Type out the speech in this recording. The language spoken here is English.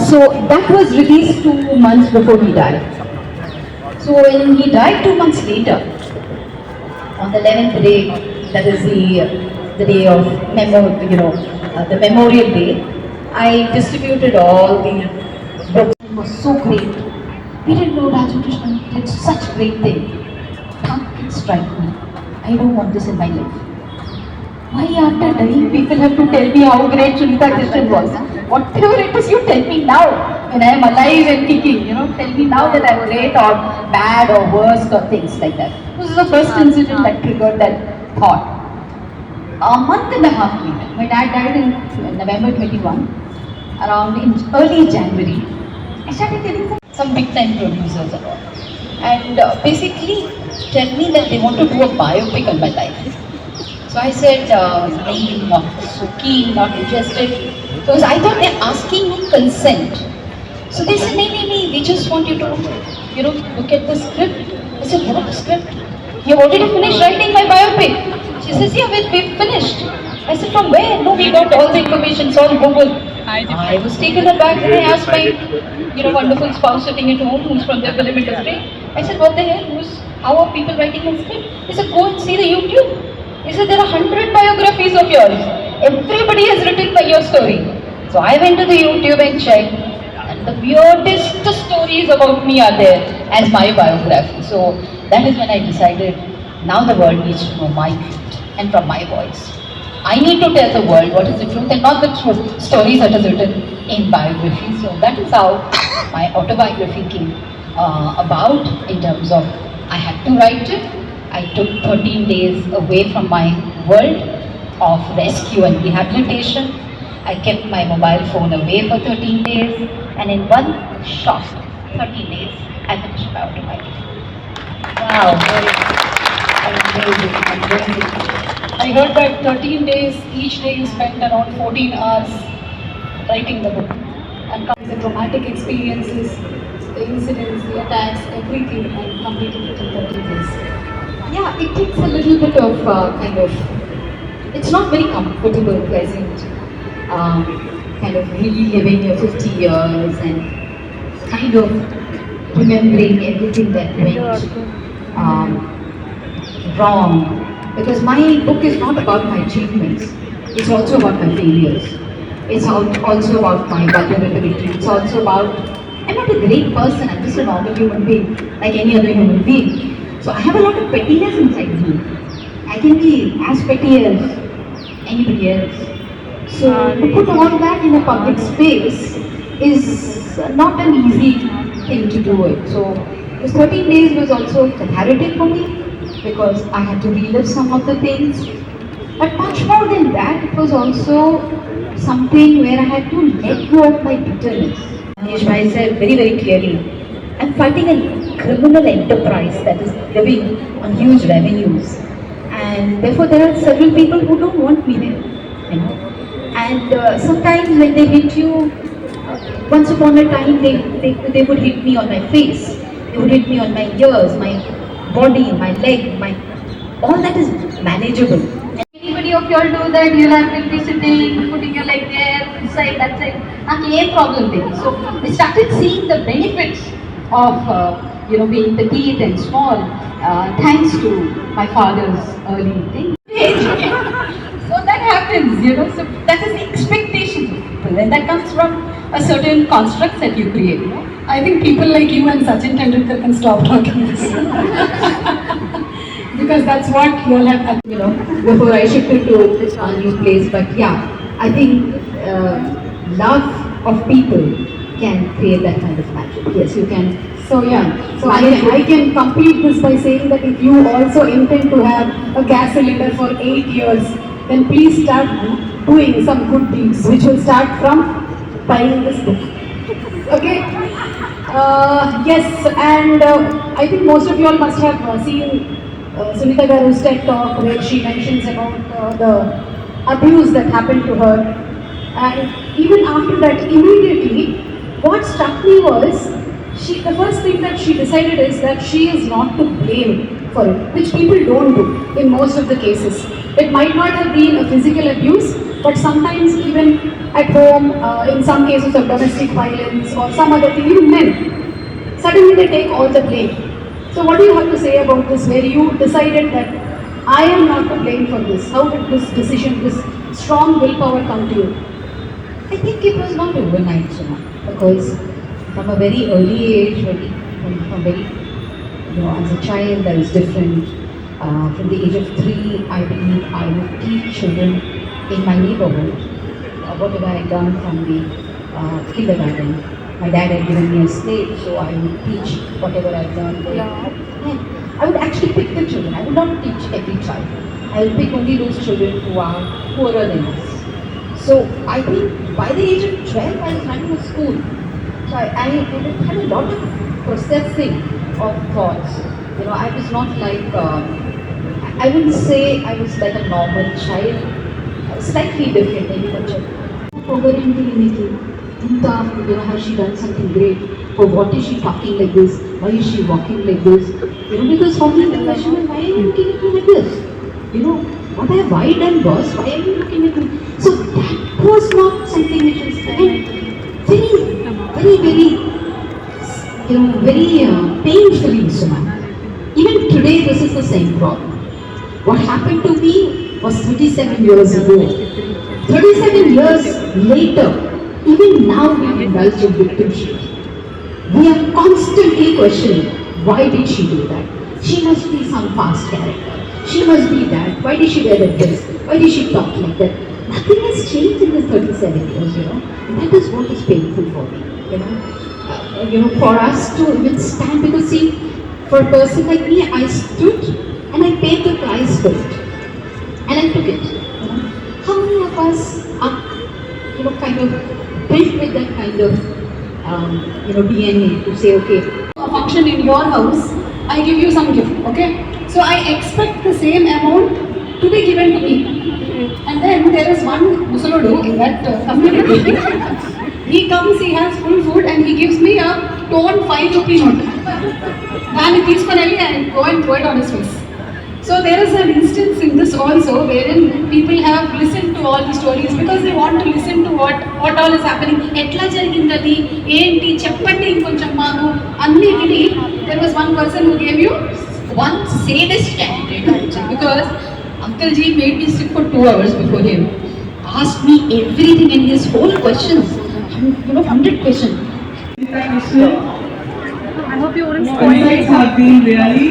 So that was released 2 months before he died. So when he died 2 months later, on the 11th day, that is the day of the memorial day, I distributed all the books. It was so great. We didn't know Dr. Krishnan did such great thing. Thought it strike me. I don't want this in my life. Why after dying people have to tell me how great Sunithakrishnan was? Whatever it is, you tell me now. When I am alive and kicking, tell me now that I am great or bad or worst or things like that. This is the first incident that triggered that thought. A month and a half later, my dad died in November 21. Around in early January, I started getting some big time producers and all. And basically tell me that they want to do a biopic on my life. So I said, I'm not so keen, not interested, because I thought they're asking me consent. So they said, no, we just want you to, look at the script. I said, what script? You've already finished writing my biopic. She says, yeah, we've finished. I said, from where? No, we got all the information, it's on Google. I was taken aback and I asked my, wonderful spouse sitting at home who's from the film industry. I said, what the hell? How are people writing a script? He said, go and see the YouTube. He said, there are 100 biographies of yours. Everybody has written by your story. So I went to the YouTube and checked, and the weirdest stories about me are there as my biography. So that is when I decided, now the world needs to know my truth and from my voice. I need to tell the world what is the truth and not the truth stories that is written in biography. So that is how my autobiography came about, in terms of I had to write it. I took 13 days away from my world of rescue and rehabilitation. I kept my mobile phone away for 13 days, and in one shot, 13 days, I finished my autobiography. Wow, amazing. I heard that 13 days, each day you spent around 14 hours writing the book. And the traumatic experiences, the incidents, the attacks, everything, and completed it in 13 days. Yeah, it takes a little bit of it's not very comfortable, pleasant, kind of reliving your 50 years and kind of remembering everything that went wrong. Because my book is not about my achievements, it's also about my failures. It's also about my vulnerability. It's also about, I'm not a great person, I'm just a normal human being, like any other human being. So I have a lot of pettiness inside me. I can be as petty as anybody else. So to put all that in a public space is not an easy thing to do it. So this 13 days was also cathartic for me because I had to relive some of the things. But much more than that, it was also something where I had to let go of my bitterness. I said very, very clearly, I'm fighting a criminal enterprise that is living on huge revenues, and therefore there are several people who don't want me there, And sometimes when they hit you, once upon a time they would hit me on my face, they would hit me on my ears, my body, my leg, all that is manageable. Anybody of you all do that? You'll have to be sitting, putting your leg there, this side, that side. No problem there. So I started seeing the benefits of being petite and small, thanks to my father's early thing. So that happens, So that is the expectation of people, and that comes from a certain construct that you create. I think people like you and Sachin Tendulkar can stop talking this. Because that's what you all have, before I shifted to a new place. But yeah, I think love of people can create that kind of magic. Yes, you can. So yeah, so I can complete this by saying that if you also intend to have a gas cylinder for 8 years, then please start doing some good deeds, which will start from buying this book. Okay? Yes, and I think most of you all must have seen Sunitha Garu's TED Talk, where she mentions about the abuse that happened to her. And even after that, immediately, what struck me was, the first thing that she decided is that she is not to blame for it, which people don't do in most of the cases. It might not have been a physical abuse, But sometimes even at home, in some cases of domestic violence or some other thing, even men, suddenly they take all the blame. So what do you have to say about this, where you decided that I am not to blame for this? How did this decision, this strong willpower come to you? I think it was not overnight, because from a very early age, from very, as a child, I was different. From the age of 3, I believe I would teach children in my neighborhood whatever I had done from the kindergarten. My dad had given me a slate, so I would teach whatever I've done there. And I would actually pick the children. I would not teach every child. I would pick only those children who are poorer than us. So I think by the age of 12, I was running a school. So I had a lot of processing of thoughts. I was not like, I wouldn't say I was like a normal child. I was slightly different, maybe much. Has she done something great? Or what is she talking like this? Why is she walking like this? Because for me the question was, why are you looking at me like this? What have I done, boss? Why are you looking at me? So that was not something which was very painfully, Suma. Even today, this is the same problem. What happened to me was 37 years ago. 37 years later, even now we indulge in victimship. We are constantly questioning, why did she do that? She must be some past character. She must be that. Why did she wear that dress? Why did she talk like that? Nothing has changed in the 37 years, And that is what is painful for me, for us to even stand, because see, for a person like me, I stood and I paid the price for it. And I took it. How many of us are, kind of built with that kind of, DNA to say, okay, A function in your house, I give you some gift, okay? So I expect the same amount to be given to me. And then there is one Musalodu in that community. He comes, he has full food, and he gives me a torn 5 rupee note. And it is finally and go and throw it on his face. So there is an instance in this also wherein people have listened to all the stories because they want to listen to what all is happening. Etla jarigindadi, enti cheppandi inkoncham maaku anni vini. There was one person who gave you one sadist candidate because Uncle Ji made me sit for 2 hours before him, asked me everything and his whole questions, 100 questions. I hope you wouldn't spoil it. Have been really